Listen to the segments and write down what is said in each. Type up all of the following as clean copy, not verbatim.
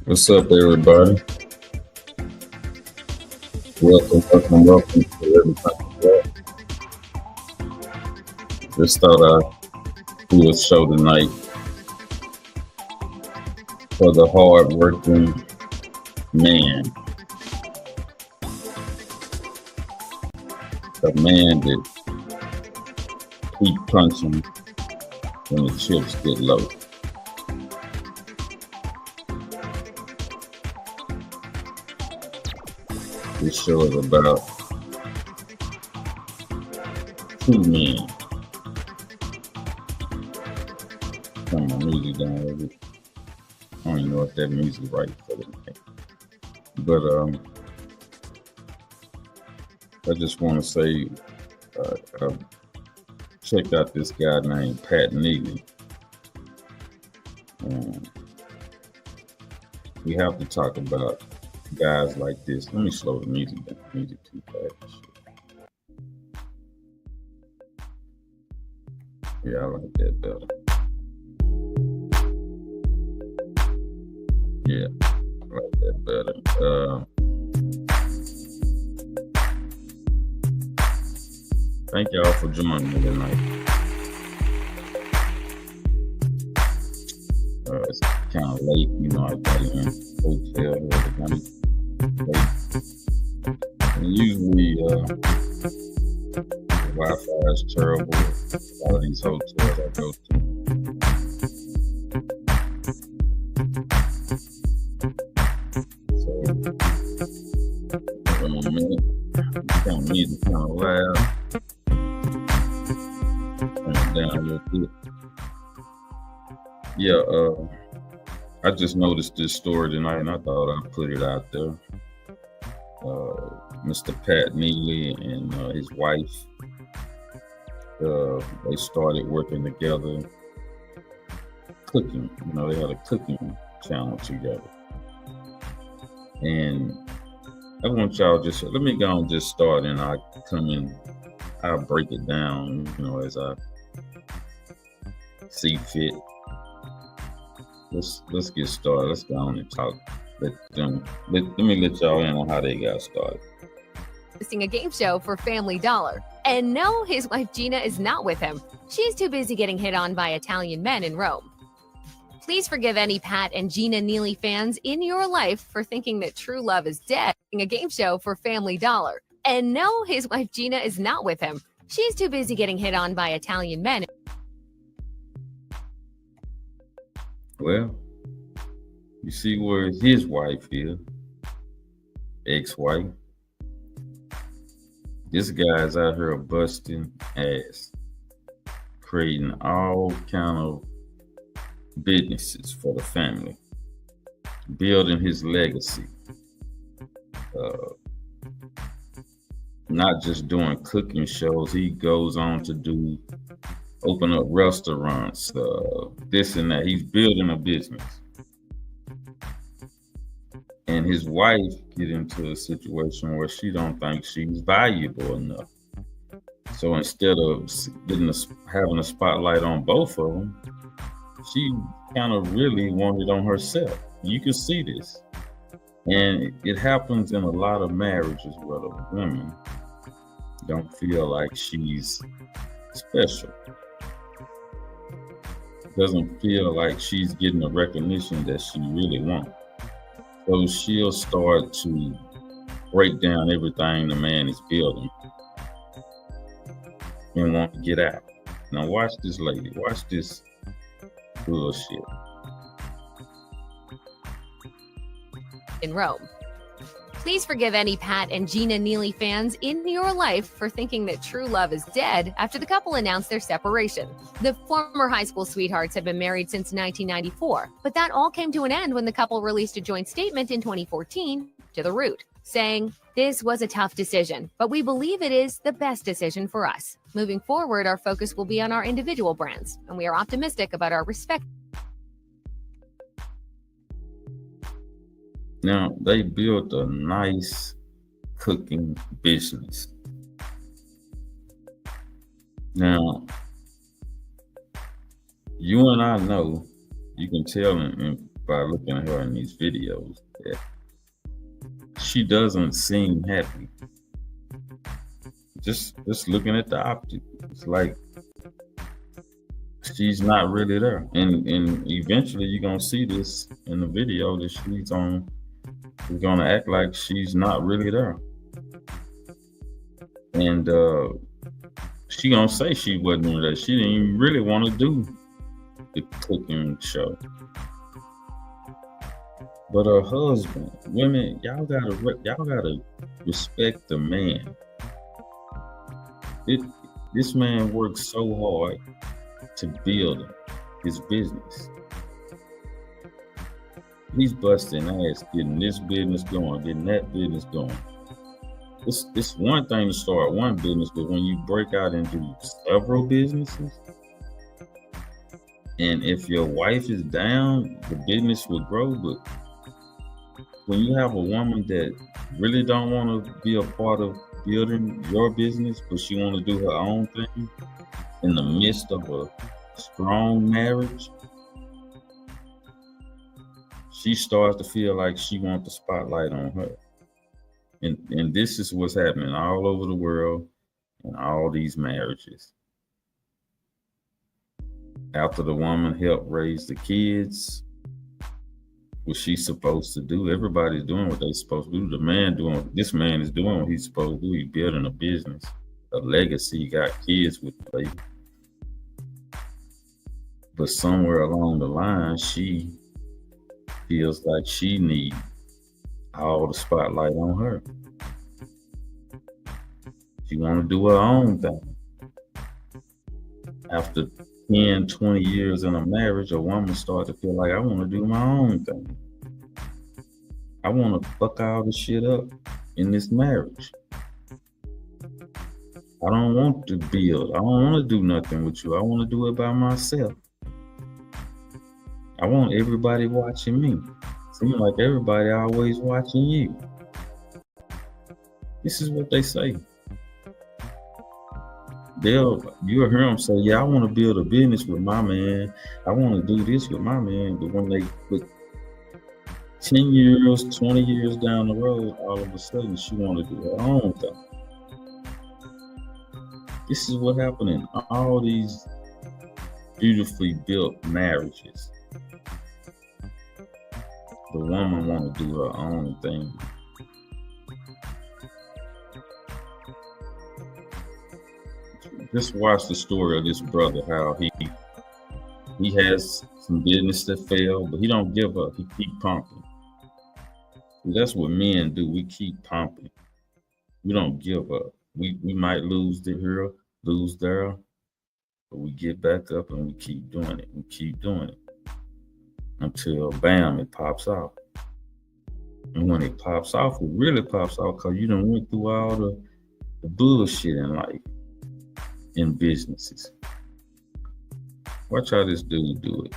What's up, everybody? Welcome to Everything Black. Just thought I'd do a show tonight for the hard-working man, the man that keep punching when the chips get low. This show is about two men. Turn my music down a little bit. I don't even know if that music is right for the night. But I just want to say, I checked out this guy named Pat Neely. We have to talk about guys like this. Let me slow the music down. Music too fast. Yeah, I like that better. Yeah, I like that better. Thank y'all for joining me tonight. It's kind of late, you know. I got in the hotel the other night. And usually, the Wi-Fi is terrible. A lot of these hotels I go to. So, in a minute, kind of music kind of loud. Turn it down a little bit. Yeah, I just noticed this story tonight, and I thought I'd put it out there. Mr. Pat Neely and his wife, they started working together, cooking. You know, they had a cooking channel together. And I want y'all let me go and just start, and I'll come in, I'll break it down, you know, as I see fit. Let's get started. Let's go on and talk. Let me let y'all in on how they got started. Hosting a game show for Family Dollar. And no, his wife Gina is not with him. She's too busy getting hit on by Italian men in Rome. Please forgive any Pat and Gina Neely fans in your life for thinking that true love is dead. A game show for Family Dollar. And no, his wife Gina is not with him. She's too busy getting hit on by Italian men. Well, you see where his wife is, ex-wife. This guy's out here busting ass, creating all kind of businesses for the family, building his legacy. Not just doing cooking shows, he goes on to open up restaurants, this and that. He's building a business. And his wife get into a situation where she don't think she's valuable enough. So instead of having a spotlight on both of them, she kind of really wanted on herself. You can see this. And it happens in a lot of marriages where the women don't feel like she's special. Doesn't feel like she's getting the recognition that she really wants. So she'll start to break down everything the man is building and want to get out. Now watch this lady. Watch this bullshit. In Rome. Please forgive any Pat and Gina Neely fans in your life for thinking that true love is dead after the couple announced their separation. The former high school sweethearts had been married since 1994, but that all came to an end when the couple released a joint statement in 2014 to The Root, saying, "This was a tough decision, but we believe it is the best decision for us. Moving forward, our focus will be on our individual brands, and we are optimistic about our respect." Now, they built a nice cooking business. Now, you and I know, you can tell in by looking at her in these videos that she doesn't seem happy. Just looking at the optic, it's like she's not really there. And eventually you're gonna see this in the video that she's gonna act like she's not really there. And she gonna say she wasn't really there. She didn't even really want to do the cooking show. But her husband, women, y'all gotta respect the man. This man works so hard to build his business. He's busting ass, getting this business going, getting that business going. It's one thing to start one business, but when you break out into several businesses, and if your wife is down, the business will grow. But when you have a woman that really don't want to be a part of building your business, but she want to do her own thing in the midst of a strong marriage, she starts to feel like she wants the spotlight on her. And this is what's happening all over the world in all these marriages. After the woman helped raise the kids, what she's supposed to do, everybody's doing what they're supposed to do. This man is doing what he's supposed to do. He's building a business, a legacy. He got kids with the baby. But somewhere along the line, she feels like she needs all the spotlight on her. She want to do her own thing. After 10, 20 years in a marriage, a woman starts to feel like, I want to do my own thing. I want to fuck all the shit up in this marriage. I don't want to build. I don't want to do nothing with you. I want to do it by myself. I want everybody watching me. Seems like everybody always watching you. This is what they say. You'll hear them say, yeah, I want to build a business with my man. I want to do this with my man. But when they put 10 years, 20 years down the road, all of a sudden she want to do her own thing. This is what happened in all these beautifully built marriages. The woman want to do her own thing. Just watch the story of this brother, how he has some business that failed, but he don't give up. He keep pumping. That's what men do. We keep pumping. We don't give up. We might lose here, lose there, but we get back up and we keep doing it. We keep doing it until bam, it pops off. And when it pops off, it really pops off because you done went through all the bullshit in life, in businesses. Watch how this dude do it.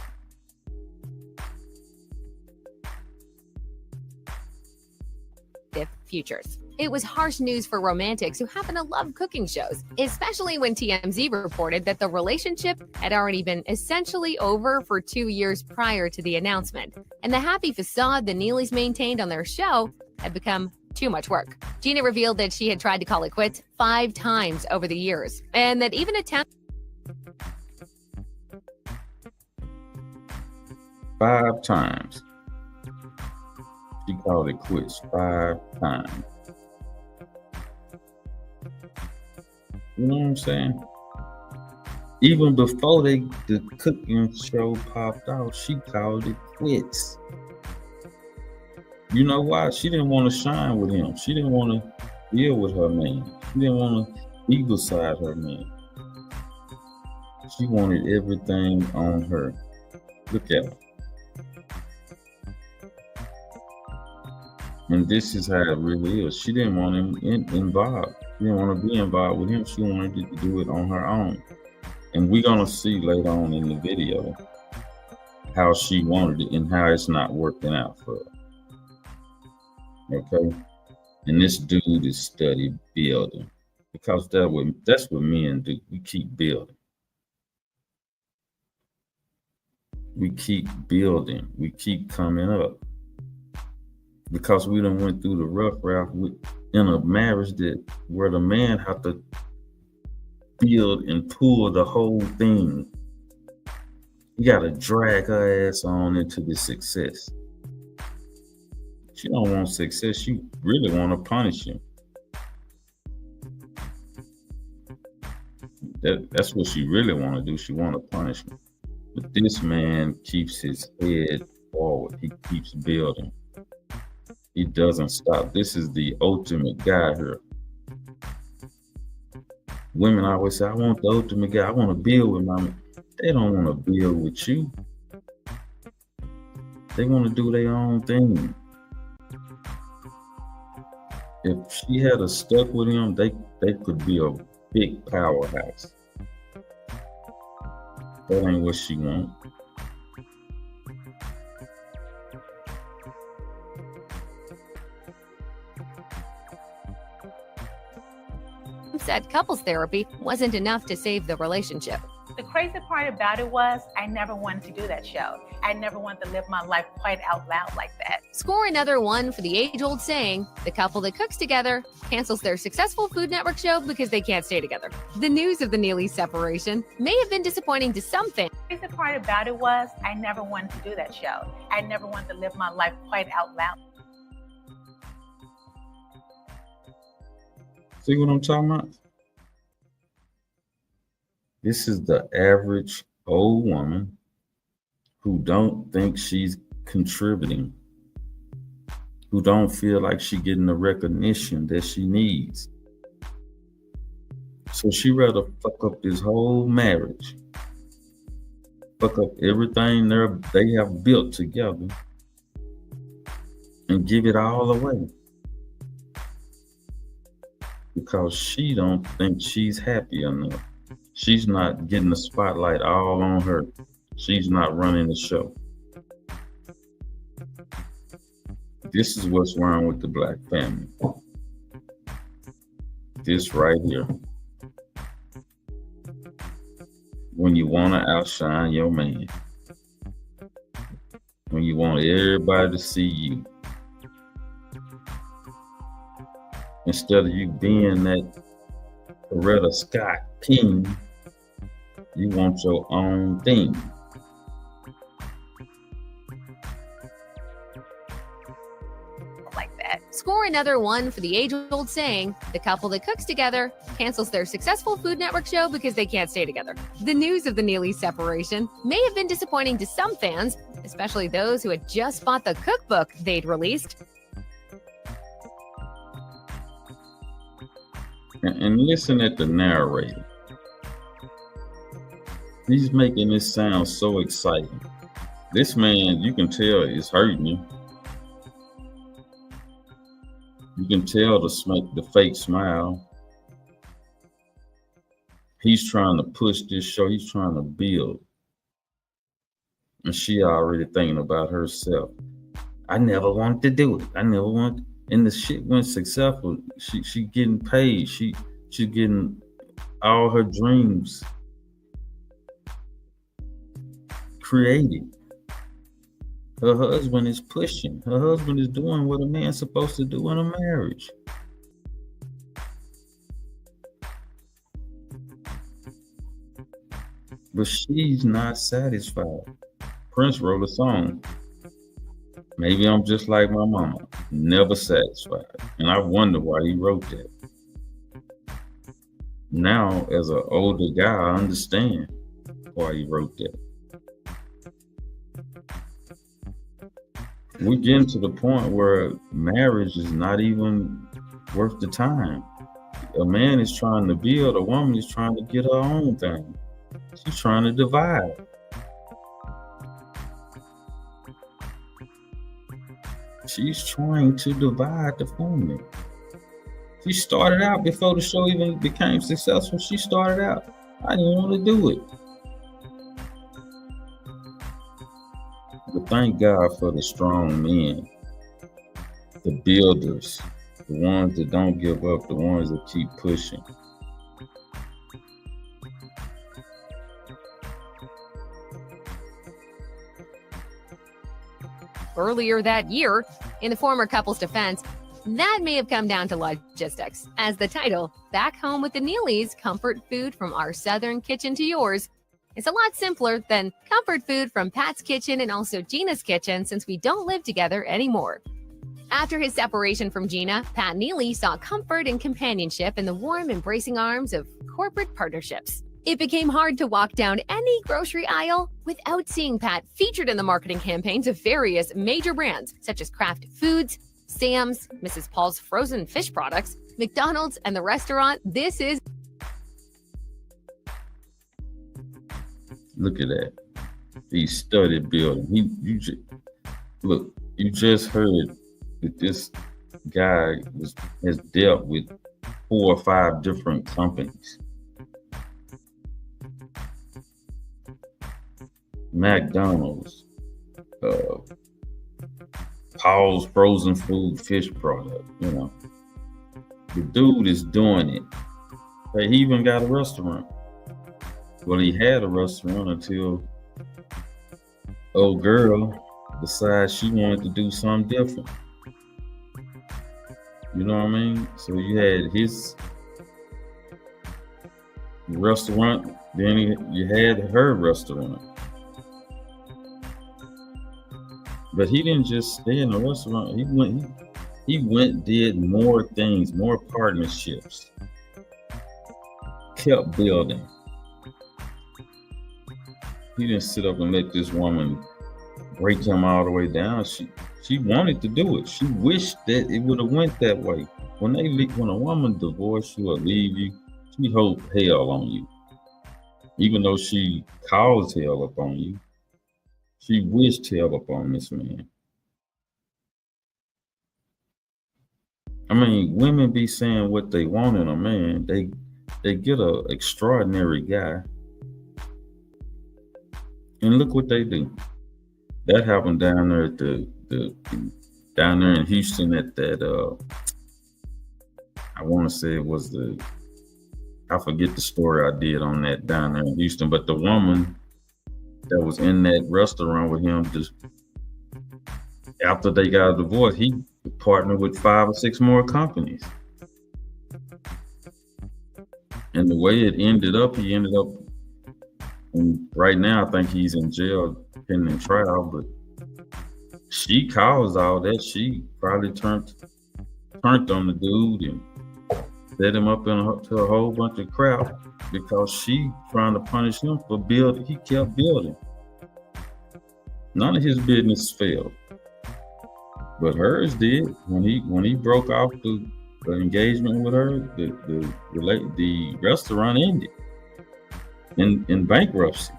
Futures. It was harsh news for romantics who happen to love cooking shows, especially when TMZ reported that the relationship had already been essentially over for 2 years prior to the announcement, and the happy facade the Neelys maintained on their show had become too much work. Gina revealed that she had tried to call it quits 5 times over the years, and that even attempted 5 times. She called it quits 5 times. You know what I'm saying? Even before the cooking show popped out, she called it quits. You know why? She didn't want to shine with him. She didn't want to deal with her man. She didn't want to be beside her man. She wanted everything on her. Look at her. And this is how it really is. She didn't want him involved. She didn't want to be involved with him. She wanted to do it on her own. And we're going to see later on in the video how she wanted it and how it's not working out for her. Okay? And this dude is study building. Because that's what men do. We keep building. we keep building, we keep coming up. Because we done went through the rough route in a marriage where the man have to build and pull the whole thing. You gotta drag her ass on into the success. She don't want success, she really want to punish him. That's what she really want to do. She want to punish him. But this man keeps his head forward. He keeps building. He doesn't stop. This is the ultimate guy here. Women always say, I want the ultimate guy. I want to build with my man. They don't want to build with you. They want to do their own thing. If she had stuck with him, they could be a big powerhouse. That ain't what she wants. Said couples therapy wasn't enough to save the relationship. The crazy part about it was I never wanted to do that show. I never wanted to live my life quite out loud like that. Score another one for the age-old saying, the couple that cooks together cancels their successful Food Network show because they can't stay together. The news of the Neely's separation may have been disappointing to some fans. The crazy part about it was I never wanted to do that show. I never wanted to live my life quite out loud. See what I'm talking about? This is the average old woman who don't think she's contributing, who don't feel like she's getting the recognition that she needs. So she rather fuck up this whole marriage, fuck up everything they have built together, and give it all away. Because she don't think she's happy enough. She's not getting the spotlight all on her. She's not running the show. This is what's wrong with the black family. This right here. When you want to outshine your man. When you want everybody to see you. Instead of you being that Coretta Scott king, you want your own thing. Like that. Score another one for the age-old saying, the couple that cooks together cancels their successful Food Network show because they can't stay together. The news of the Neely's separation may have been disappointing to some fans, especially those who had just bought the cookbook they'd released. And listen at the narrator. He's making this sound so exciting. This man, you can tell, is hurting you. You can tell the fake smile. He's trying to push this show. He's trying to build. And she already thinking about herself. I never wanted to do it. I never wanted. And the shit went successful. She getting paid. She getting all her dreams created. Her husband is pushing. Her husband is doing what a man's supposed to do in a marriage. But she's not satisfied. Prince wrote a song. Maybe I'm just like my mama, never satisfied. And I wonder why he wrote that. Now, as an older guy, I understand why he wrote that. We're getting to the point where marriage is not even worth the time. A man is trying to build, a woman is trying to get her own thing. She's trying to divide. She's trying to divide the family. She started out before the show even became successful. She started out, I didn't want to do it. But thank God for the strong men, the builders, the ones that don't give up, the ones that keep pushing. earlier that year. In the former couple's defense, that may have come down to logistics, as the title, Back Home with the Neelys, Comfort Food from Our Southern Kitchen to Yours, is a lot simpler than Comfort Food from Pat's Kitchen and also Gina's Kitchen, since we don't live together anymore. After his separation from Gina, Pat Neely saw comfort and companionship in the warm, embracing arms of corporate partnerships. It became hard to walk down any grocery aisle without seeing Pat featured in the marketing campaigns of various major brands such as Kraft Foods, Sam's, Mrs. Paul's frozen fish products, McDonald's, and the restaurant This Is. Look at that. He studied building. You just heard that this guy has dealt with 4 or 5 different companies. McDonald's, Paul's frozen food fish product, you know. The dude is doing it. He even got a restaurant. Well, he had a restaurant until old girl decided she wanted to do something different. You know what I mean? So you had his restaurant, then you had her restaurant. But he didn't just stay in the restaurant. He went, did more things, more partnerships, kept building. He didn't sit up and let this woman break him all the way down. She wanted to do it. She wished that it would have went that way. When a woman divorces you or leave you, she hope hell on you. Even though she caused hell upon you, she wished hell upon this man. I mean, women be saying what they want in a man. They get an extraordinary guy, and look what they do. That happened down there at down there in Houston at that. I want to say it was I forget the story I did on that down there in Houston, but the woman that was in that restaurant with him, just after they got a divorce, he partnered with 5 or 6 more companies. And the way it ended up, and right now I think he's in jail pending trial, but she caused all that. She probably turned on the dude and set him up to a whole bunch of crap because she trying to punish him for building. He kept building. None of his business failed, but hers did. When he broke off the engagement with her, the restaurant ended in bankruptcy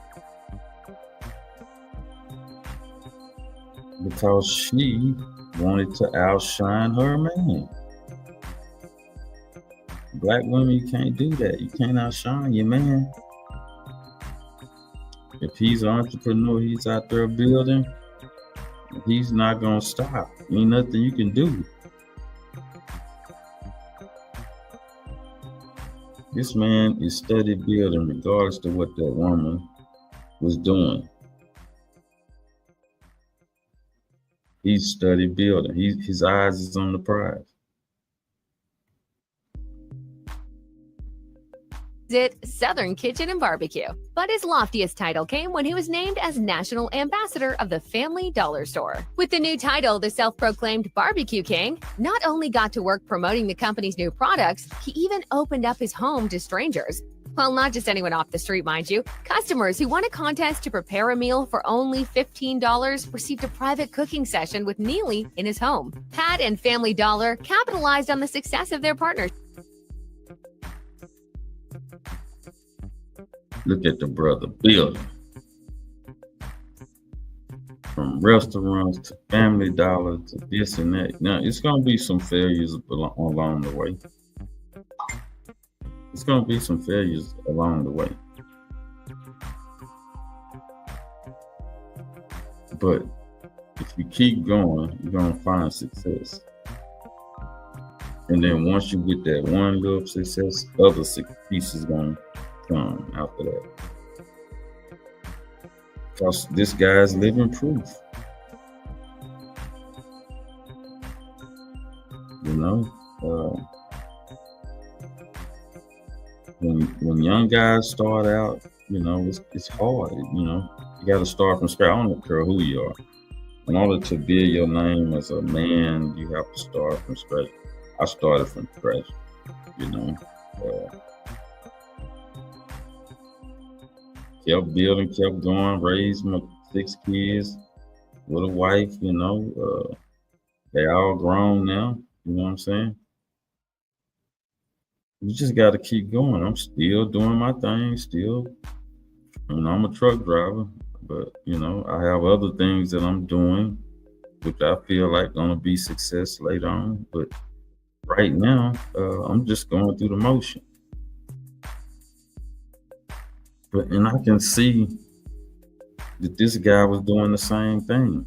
because she wanted to outshine her man. Black women, you can't do that. You can't outshine your man. If he's an entrepreneur, he's out there building, he's not gonna stop. Ain't nothing you can do. This man is studied building regardless of what that woman was doing. He's studied building. His eyes is on the prize. Southern Kitchen and Barbecue. But his loftiest title came when he was named as National Ambassador of the Family Dollar Store. With the new title, the self-proclaimed Barbecue King not only got to work promoting the company's new products, he even opened up his home to strangers. Well, not just anyone off the street, mind you. Customers who won a contest to prepare a meal for only $15 received a private cooking session with Neely in his home. Pat and Family Dollar capitalized on the success of their partnership. Look at the brother building. From restaurants to Family Dollar to this and that. Now, it's going to be some failures along the way. It's going to be some failures along the way. But if you keep going, you're going to find success. And then once you get that one little success, other pieces going to come after that. Because this guy's living proof. You know, when young guys start out, you know, it's hard. You know, you got to start from scratch. I don't care who you are. In order to build your name as a man, you have to start from scratch. I started from scratch. You know, kept building, kept going, raised my 6 kids with a wife. You know, they all grown now. You know what I'm saying? You just got to keep going. I'm still doing my thing. Still, you know, I'm a truck driver, but you know, I have other things that I'm doing, which I feel like gonna be success later on. But right now, I'm just going through the motion. And I can see that this guy was doing the same thing.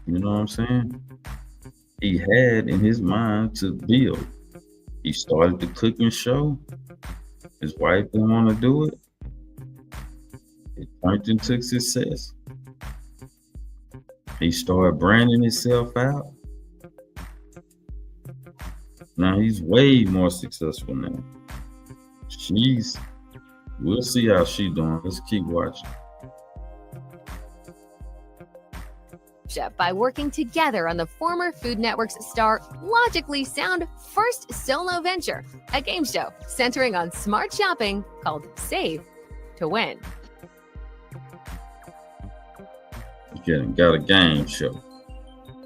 You know what I'm saying? He had in his mind to build. He started the cooking show. His wife didn't want to do it. It turned into success. He started branding himself out. Now he's way more successful now. We'll see how she's doing. Let's keep watching. By working together on the former Food Network's star Logically Sound first solo venture, a game show centering on smart shopping called Save to Win. Got a game show.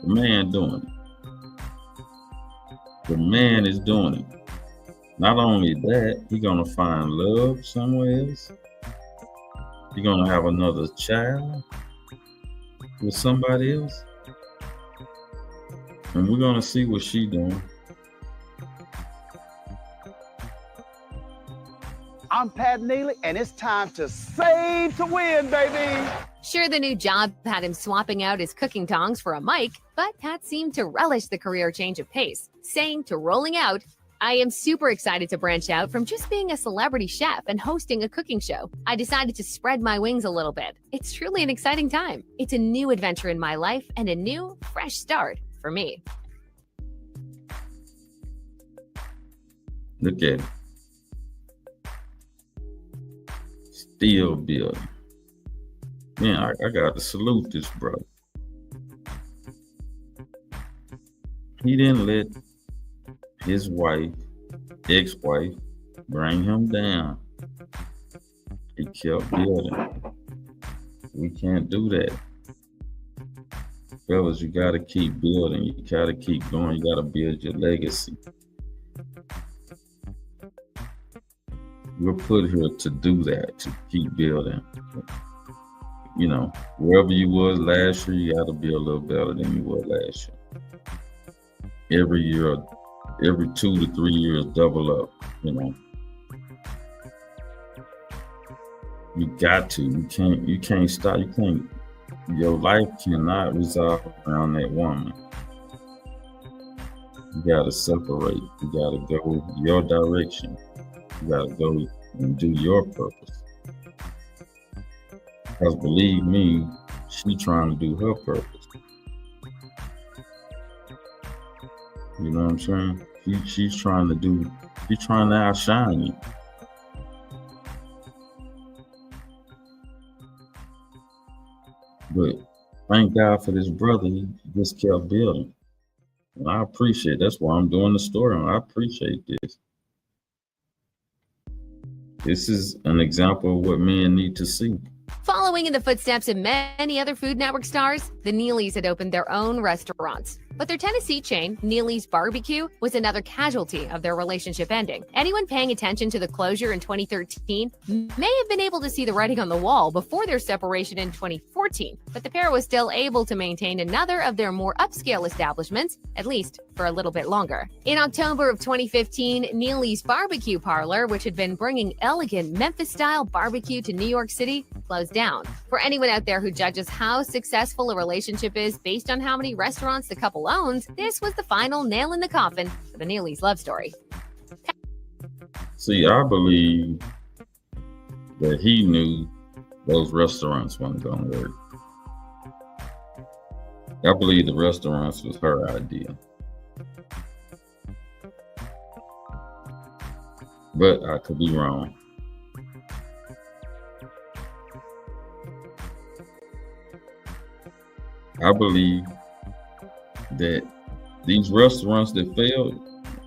The man doing it. The man is doing it. Not only that, he's gonna find love somewhere else. He's gonna have another child with somebody else. And we're gonna see what she doing. I'm Pat Neely, and it's time to save to win, baby. Sure, the new job had him swapping out his cooking tongs for a mic, but Pat seemed to relish the career change of pace, saying to rolling out, "I am super excited to branch out from just being a celebrity chef and hosting a cooking show. I decided to spread my wings a little bit. It's truly an exciting time. It's a new adventure in my life and a new, fresh start for me." Look at it. Still building. Man, I got to salute this brother. He didn't let his wife, ex-wife, bring him down. He kept building. We can't do that. Fellas, you got to keep building. You got to keep going. You got to build your legacy. We're put here to do that, to keep building. You know, wherever you was last year, you got to be a little better than you were last year. Every year, every 2 to 3 years, double up, you know. You got to. You can't stop. Your life cannot resolve around that woman. You got to separate. You got to go your direction. You got to go and do your purpose. Because believe me, she trying to do her purpose. You know what I'm saying? She's trying to outshine you. But thank God for this brother. He just kept building. And I appreciate it. That's why I'm doing the story. I appreciate this. This is an example of what men need to see. Following in the footsteps of many other Food Network stars, the Neelys had opened their own restaurants. But their Tennessee chain, Neely's Barbecue, was another casualty of their relationship ending. Anyone paying attention to the closure in 2013 may have been able to see the writing on the wall before their separation in 2014, but the pair was still able to maintain another of their more upscale establishments, at least for a little bit longer. In October of 2015, Neely's Barbecue Parlor, which had been bringing elegant Memphis-style barbecue to New York City, closed down. For anyone out there who judges how successful a relationship is based on how many restaurants the couple owns, this was the final nail in the coffin for the Neely's love story. See, I believe that he knew those restaurants weren't going to work. I believe the restaurants was her idea. But I could be wrong. I believe that these restaurants that failed,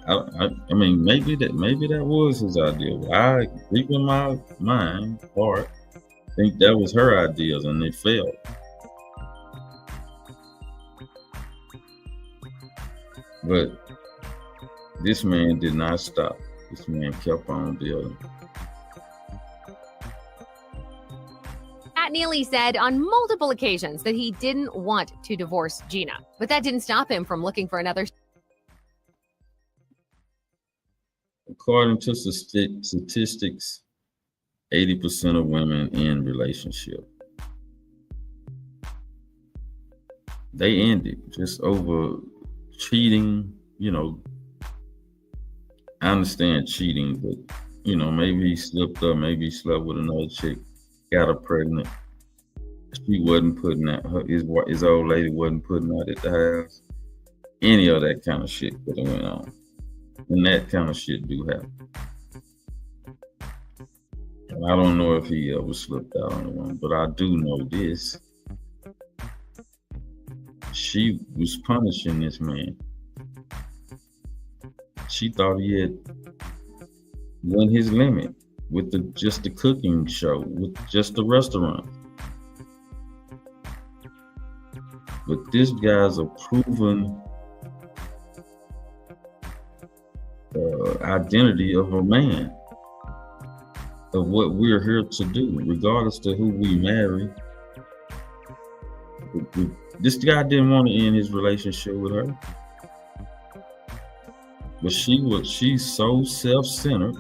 I mean, maybe that was his idea. I, deep in my mind, heart, think that was her ideas and they failed. But this man did not stop. This man kept on building. Pat Neely said on multiple occasions that he didn't want to divorce Gina, but that didn't stop him from looking for another. According to statistics, 80% of women in relationship, they ended just over cheating. I understand cheating, but maybe he slipped up, maybe he slept with another chick, got her pregnant. She wasn't putting out, his old lady wasn't putting out at the house. Any of that kind of shit could have went on. And that kind of shit do happen. And I don't know if he ever slipped out on one, but I do know this. She was punishing this man. She thought he had went his limit with just the cooking show, with just the restaurant. But this guy's a proven identity of a man, of what we're here to do, regardless to who we marry. This guy didn't want to end his relationship with her. But she's so self-centered.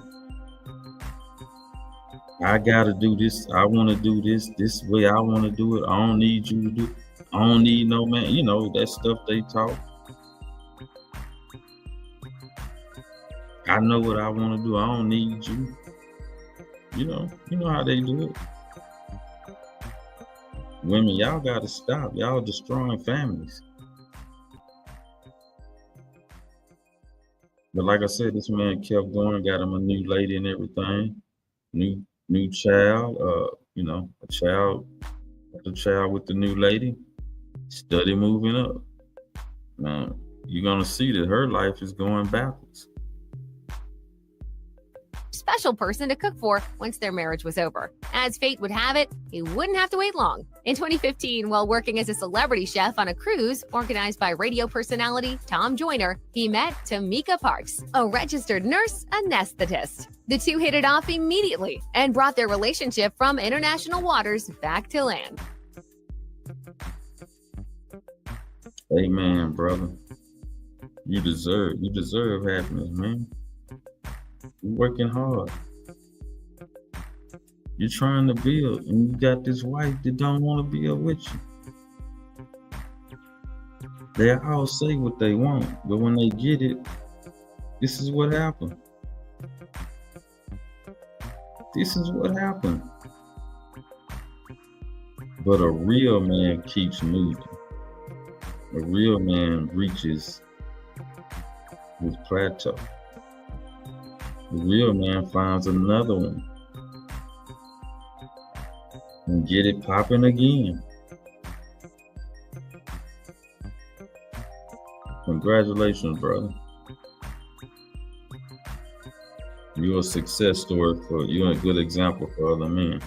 I gotta do this. I want to do this way I want to do it. I don't need you to do it. I don't need no man. That stuff they talk. I know what I want to do. I don't need you. You know how they do it. Women, y'all gotta stop. Y'all destroying families. But like I said, this man kept going, got him a new lady and everything, new child. A child with the new lady, steady moving up. Now you're gonna see that her life is going backwards. Special person to cook for once their marriage was over. As fate would have it, he wouldn't have to wait long. In 2015, while working as a celebrity chef on a cruise organized by radio personality Tom Joyner, he met Tamika Parks, a registered nurse anesthetist. The two hit it off immediately and brought their relationship from international waters back to land. Amen, brother. You deserve happiness, man. You're working hard. You're trying to build, and you got this wife that don't want to build with you. They all say what they want, but when they get it, this is what happened. This is what happened. But a real man keeps moving. A real man reaches his plateau. The real man finds another one and get it popping again. Congratulations, brother. You're a success story you're a good example for other men.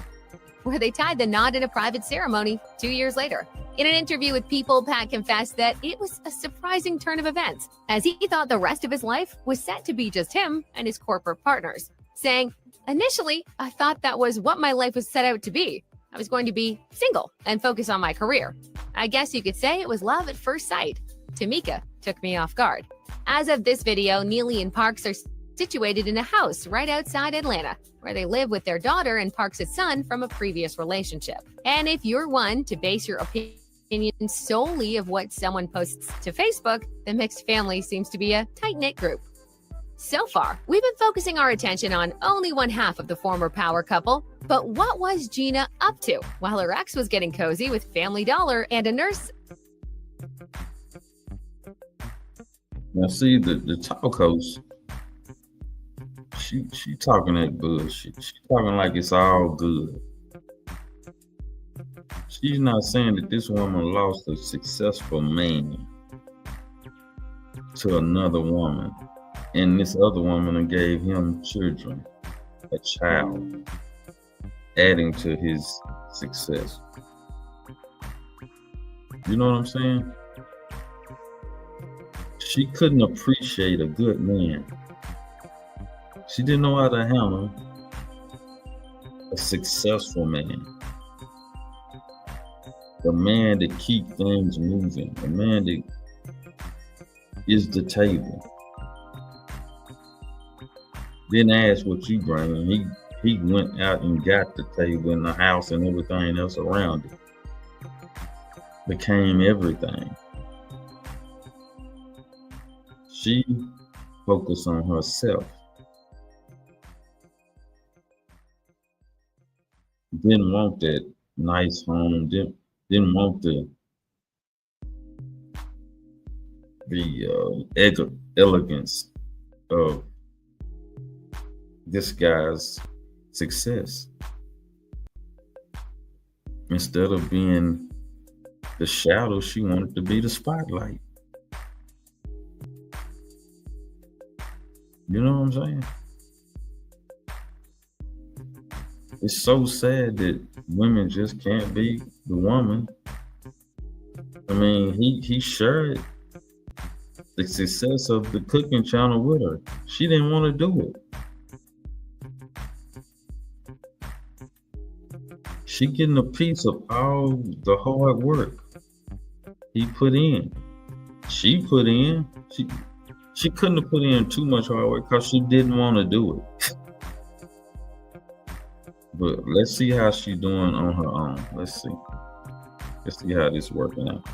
Where they tied the knot in a private ceremony 2 years later. In an interview with People, Pat confessed that it was a surprising turn of events, as he thought the rest of his life was set to be just him and his corporate partners, saying, "Initially, I thought that was what my life was set out to be. I was going to be single and focus on my career. I guess you could say it was love at first sight. Tamika took me off guard." As of this video, Neely and Parks are situated in a house right outside Atlanta, where they live with their daughter and Parks' son from a previous relationship. And if you're one to base your opinion solely of what someone posts to Facebook, the mixed family seems to be a tight-knit group. So far, we've been focusing our attention on only one half of the former power couple, but what was Gina up to while her ex was getting cozy with Family Dollar and a nurse Now see the talk host, she talking that bullshit. She talking like it's all good. She's not saying that this woman lost a successful man to another woman, and this other woman gave him children, a child, adding to his success. You know what I'm saying? She couldn't appreciate a good man. She didn't know how to handle a successful man. The man that keep things moving. The man that is the table. Didn't ask what you bring. He went out and got the table and the house and everything else around it. Became everything. She focused on herself. Didn't want that nice home. Didn't want the elegance of this guy's success. Instead of being the shadow, she wanted to be the spotlight. You know what I'm saying? It's so sad that women just can't be the woman. I mean, he shared the success of the cooking channel with her. She didn't want to do it. She getting a piece of all the hard work he put in. She put in. She couldn't have put in too much hard work because she didn't want to do it. But let's see how she's doing on her own. Let's see how this is working out.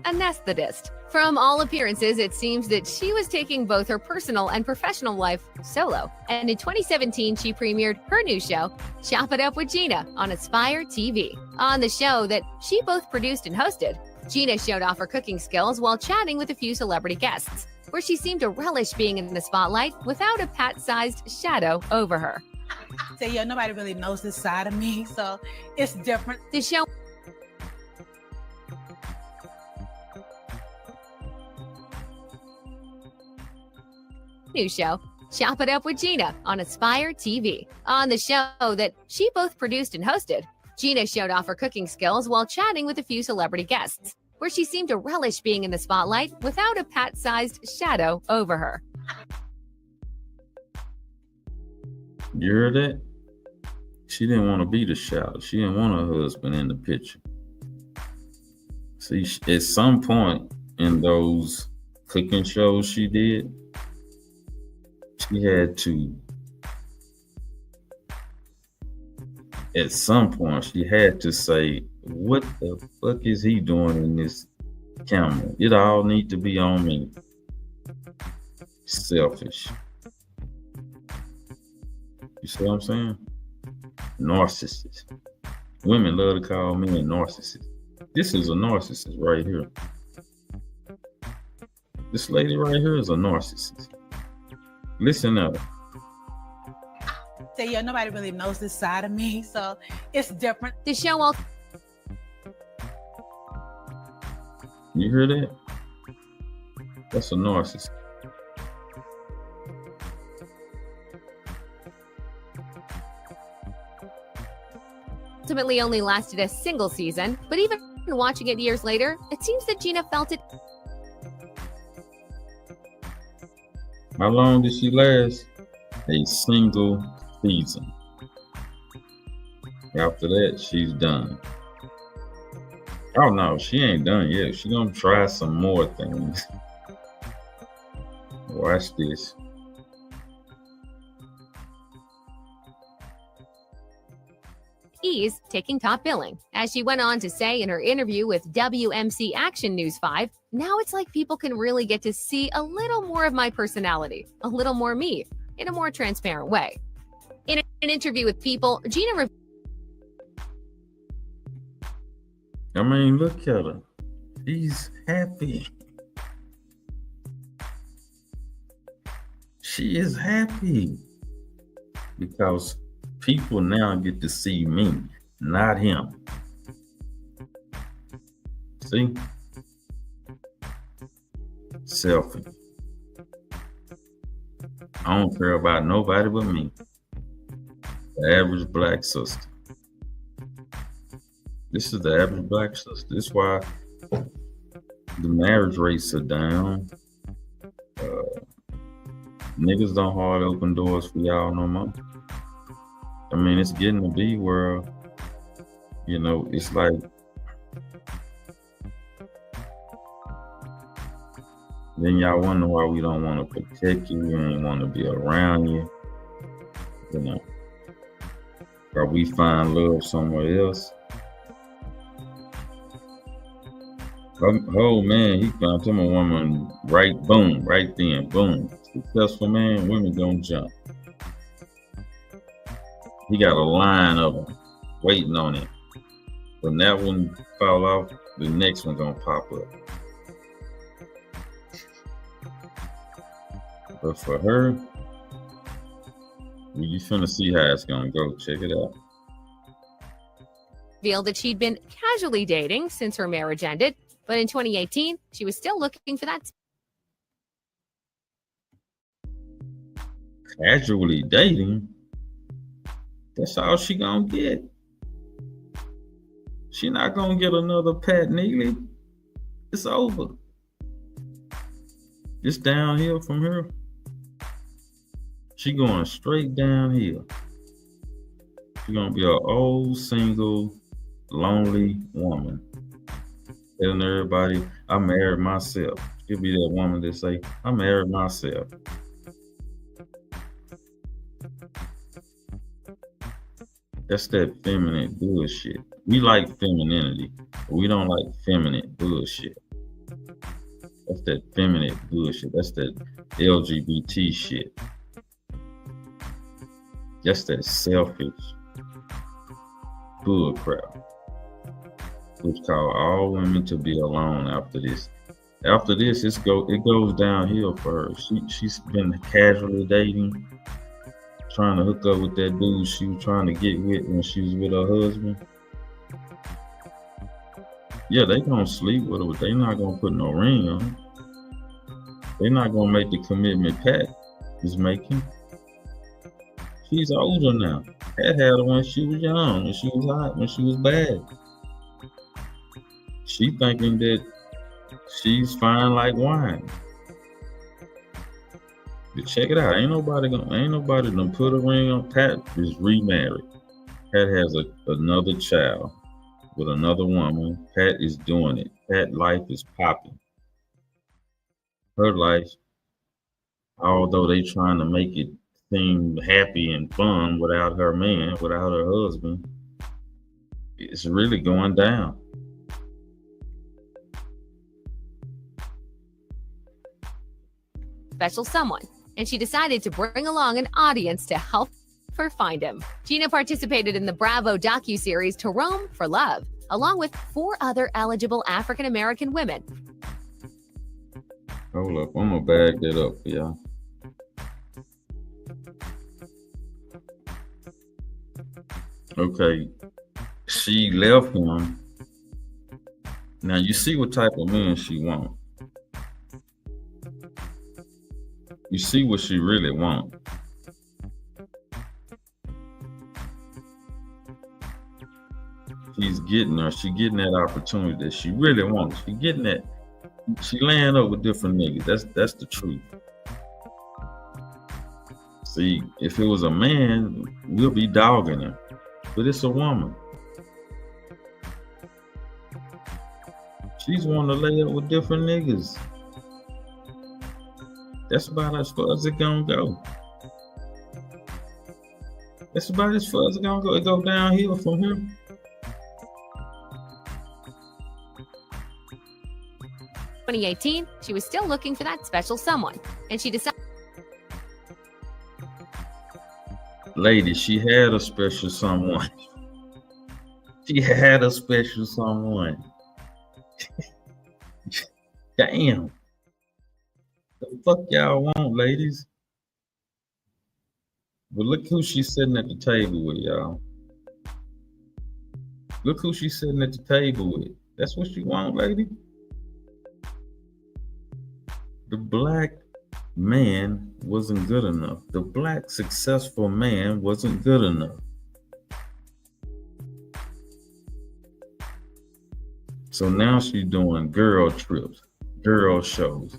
Anesthetist. From all appearances, it seems that she was taking both her personal and professional life solo. And in 2017, she premiered her new show, Chop It Up with Gina, on Aspire TV. On the show that she both produced and hosted, Gina showed off her cooking skills while chatting with a few celebrity guests, where she seemed to relish being in the spotlight without a Pat-sized shadow over her. Say, yo, nobody really knows this side of me, so it's different. The show new show, Chop It Up with Gina, on Aspire TV. On the show that she both produced and hosted, Gina showed off her cooking skills while chatting with a few celebrity guests, where she seemed to relish being in the spotlight without a Pat-sized shadow over her. You heard that? She didn't want to be the shadow. She didn't want her husband in the picture. See, at some point in those cooking shows she did, she had to, at some point, she had to say, what the fuck is he doing in this camera? It all need to be on me. Selfish. You see what I'm saying? Narcissist. Women love to call men narcissists. This is a narcissist right here. This lady right here is a narcissist. Listen up. Say, yo, nobody really knows this side of me, so it's different. The show also. You hear that? That's a narcissist. Ultimately only lasted a single season, but even watching it years later, it seems that Gina felt it. How long did she last? A single season. After that, she's done. Oh no, she ain't done yet. She gonna try some more things. Watch this. Ease taking top billing. As she went on to say in her interview with WMC Action News 5, now it's like people can really get to see a little more of my personality, a little more me, in a more transparent way. In an interview with People, Gina I mean, look at her. She's happy. She is happy because people now get to see me, not him. See? Selfish. I don't care about nobody but me. The average black sister. This is the average black sister. This is why the marriage rates are down. Niggas don't hard open doors for y'all no more. I mean, it's getting to be where, you know, it's like, then y'all wonder why we don't want to protect you, we don't want to be around you, you know, or we find love somewhere else. Oh man, he found him a woman right then, boom. Successful man, women gonna jump. He got a line of them waiting on him. When that one fall off, the next one gonna pop up. But for her, you finna see how it's gonna go. Check it out. Revealed that she'd been casually dating since her marriage ended, but in 2018, she was still looking for that. Casually dating? That's all she gonna get. She not gonna get another Pat Neely. It's over. It's downhill from her. She going straight downhill. She gonna be an old, single, lonely woman. Telling everybody, I married myself. She'll be that woman that say, I married myself. That's that feminine bullshit. We like femininity, but we don't like feminine bullshit. That's that feminine bullshit. That's that LGBT shit. That's that selfish bull crap. Which call all women to be alone after this. After this, it goes downhill for her. She's been casually dating, trying to hook up with that dude she was trying to get with when she was with her husband. Yeah, they gonna sleep with her, but they not gonna put no ring on her. They not gonna make the commitment Pat is making. She's older now. Pat had her when she was young, when she was hot, when she was bad. She thinking that she's fine like wine. But check it out. Ain't nobody done put a ring on. Pat is remarried. Pat has another child with another woman. Pat is doing it. Pat life is popping. Her life, although they trying to make it seem happy and fun without her man, without her husband, it's really going down. Special someone, and she decided to bring along an audience to help her find him. Gina participated in the Bravo docuseries To Rome for Love, along with 4 other eligible African-American women. Hold up, I'm gonna bag that up for y'all. Okay, she left him. Now you see what type of man she want. You see what she really want. She's getting her. She getting that opportunity that she really wants. She getting that. She laying up with different niggas. That's the truth. See, if it was a man, we'll be dogging him. But it's a woman. She's wanting to lay up with different niggas. That's about as far as it gonna go. That's about as far as it gonna go. It go downhill from here. In 2018, she was still looking for that special someone, and she decided. Lady, she had a special someone. She had a special someone. Damn. The fuck y'all want, ladies? But look who she's sitting at the table with, y'all. Look who she's sitting at the table with. That's what you want, lady? The black man wasn't good enough. The black successful man wasn't good enough. So now she's doing girl trips, girl shows.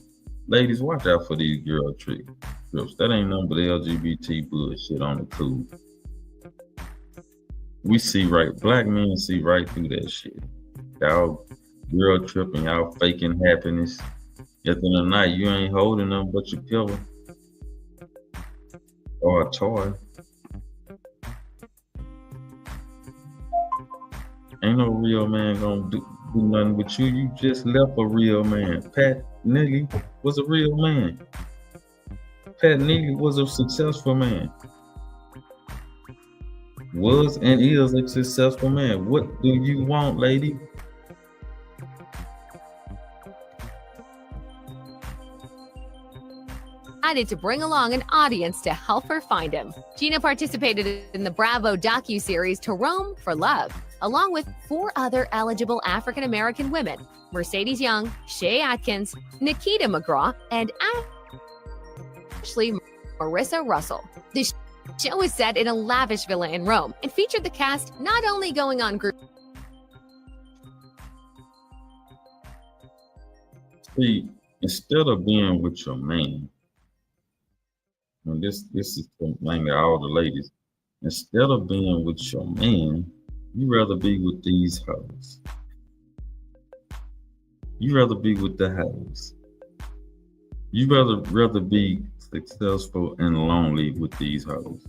Ladies, watch out for these girl trips. That ain't nothing but LGBT bullshit on the cool. We see right, black men see right through that shit. Y'all girl tripping, y'all faking happiness. At the end of the night, you ain't holding them but your pillow or a toy. Ain't no real man gonna do nothing with you. You just left a real man. Pat Neely was a real man. Pat Neely was a successful man. Was and is a successful man. What do you want, lady? Decided to bring along an audience to help her find him. Gina participated in the Bravo docuseries To Rome for Love, along with 4 other eligible African-American women, Mercedes Young, Shay Atkins, Nikita McGraw, and Ashley Marissa Russell. The show was set in a lavish villa in Rome and featured the cast not only going on group. See, instead of being with your man, and this is mainly all the ladies, instead of being with your man, you rather be with these hoes. You rather be with the hoes. You rather be successful and lonely with these hoes.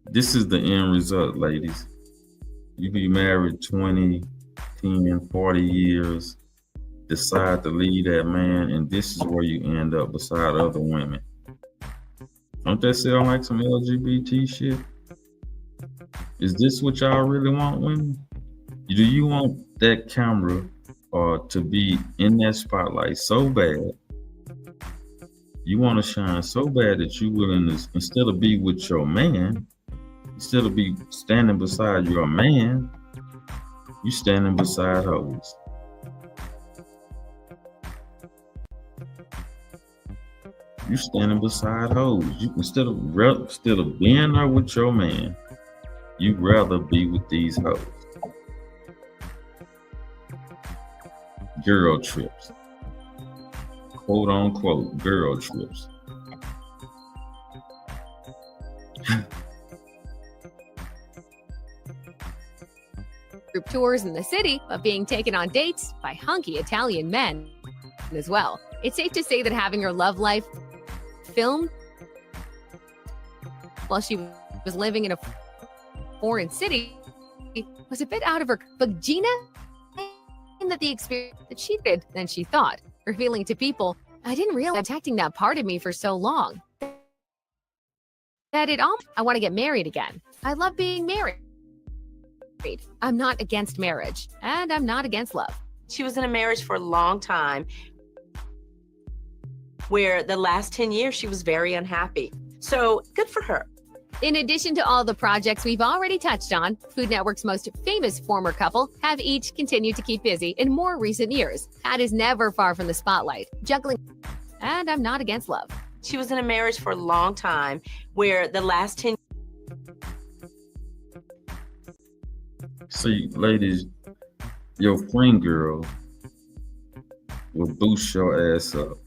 This is the end result, ladies. You be married 20, 10, 40 years, decide to leave that man, and this is where you end up beside other women. Don't that sound like some LGBT shit? Is this what y'all really want, women? Do you want that camera to be in that spotlight so bad? You want to shine so bad that you willing to, instead of be with your man, instead of be standing beside your man, you standing beside hoes. You standing beside hoes. You instead of being there with your man, you'd rather be with these hoes. Girl trips. Quote unquote girl trips. Group tours in the city, but being taken on dates by hunky Italian men as well. It's safe to say that having her love life filmed while she was living in a foreign city was a bit out of her. But Gina, that the experience that she did than she thought, revealing to people, I didn't realize protecting that part of me for so long. That I want to get married again. I love being married. I'm not against marriage, and I'm not against love. She was in a marriage for a long time, where the last 10 years she was very unhappy. So good for her. In addition to all the projects we've already touched on, Food Network's most famous former couple have each continued to keep busy in more recent years. Pat is never far from the spotlight, juggling, and I'm not against love. She was in a marriage for a long time, where the last 10. See, ladies, your friend girl will boost your ass up.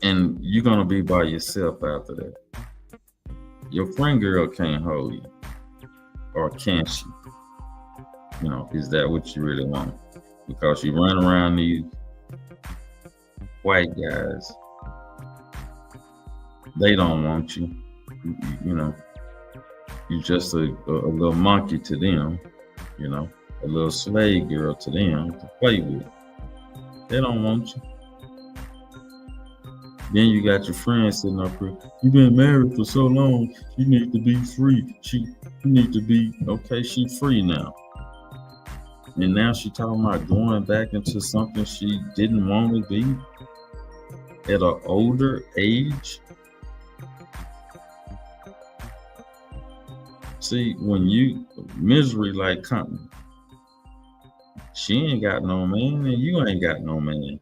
And you're going to be by yourself after that. Your friend girl can't hold you. Or can she? You know, is that what you really want? Because you run around these white guys. They don't want you. You know, you're just a little monkey to them. You know, a little slave girl to them to play with. They don't want you. Then you got your friends sitting up here. You've been married for so long. You need to be free. You need to be, okay, she free now. And now she talking about going back into something she didn't want to be at an older age. See, when you misery like company, she ain't got no man and you ain't got no man.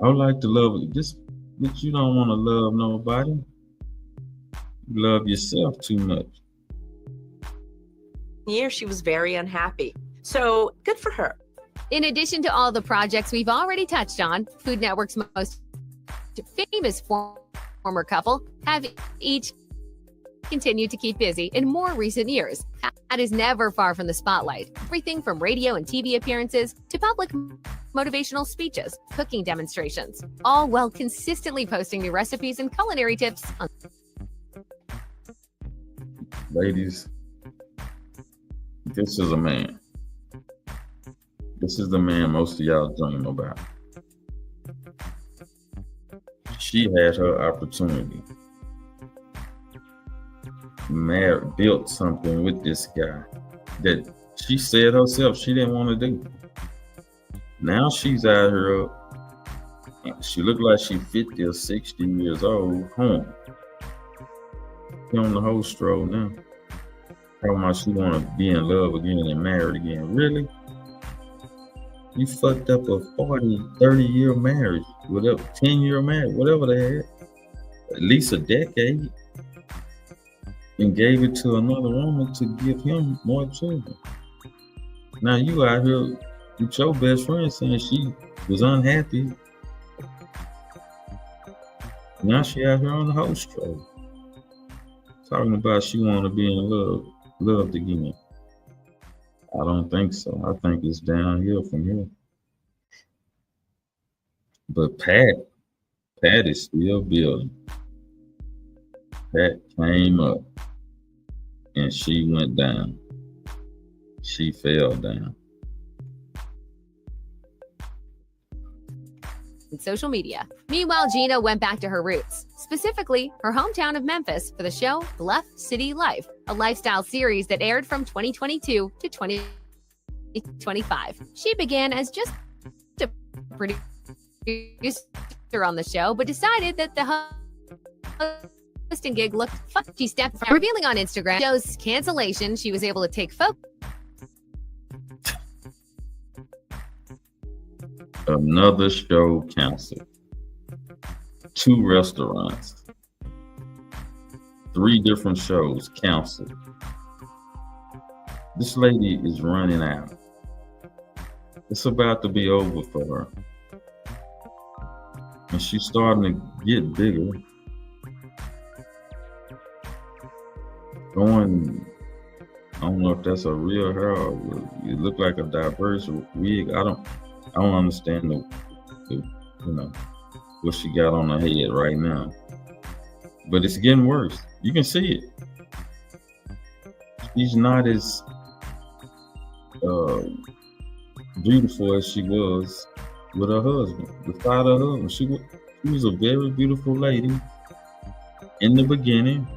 I would like to love this, but you don't want to love nobody. You love yourself too much. Year she was very unhappy. So good for her. In addition to all the projects we've already touched on, Food Network's most famous former couple have each continued to keep busy in more recent years. Pat is never far from the spotlight. Everything from radio and TV appearances to public motivational speeches, cooking demonstrations, all while consistently posting new recipes and culinary tips on. Ladies, this is a man. This is the man most of y'all dream about. She had her opportunity. Built something with this guy that she said herself she didn't want to do. Now she's out here. She looked like she 50 or 60 years old, home. She on the whole stroll now. Talking about she want to be in love again and married again. Really? You fucked up a 40, 30-year marriage, whatever, 10-year marriage, whatever they had, at least a decade, and gave it to another woman to give him more children. Now you out here with your best friend saying she was unhappy. Now she out here on the host stroll, talking about she want to be in loved again. I don't think so. I think it's downhill from here. But Pat is still building. Pat came up and she went down. She fell down. In social media. Meanwhile, Gina went back to her roots, specifically her hometown of Memphis, for the show Bluff City Life, a lifestyle series that aired from 2022 to 2025. She began as just a producer on the show, but decided that the hosting gig looked fun. She stepped from revealing on Instagram show's cancellation. She was able to take focus. Another show canceled. 2 restaurants. 3 different shows canceled. This lady is running out. It's about to be over for her. And she's starting to get bigger. I don't know if that's a real hair or it look like a diverse wig. I don't understand what she got on her head right now. But it's getting worse. You can see it. She's not as beautiful as she was with her husband. Without her husband, she was a very beautiful lady in the beginning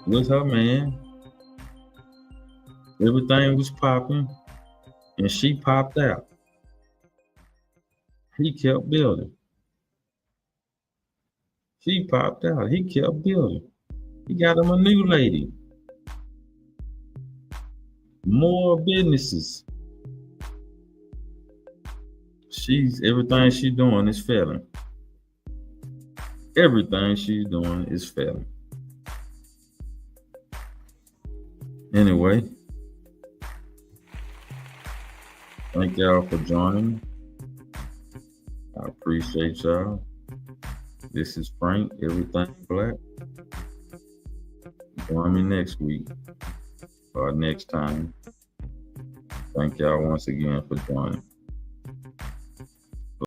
with her man. Everything was popping, and she popped out. He kept building. She popped out. He kept building. He got him a new lady. More businesses. Everything she's doing is failing. Everything she's doing is failing. Anyway, thank y'all for joining me. I appreciate y'all. This is Frank, Everything Black. Join me next week or next time. Thank y'all once again for joining.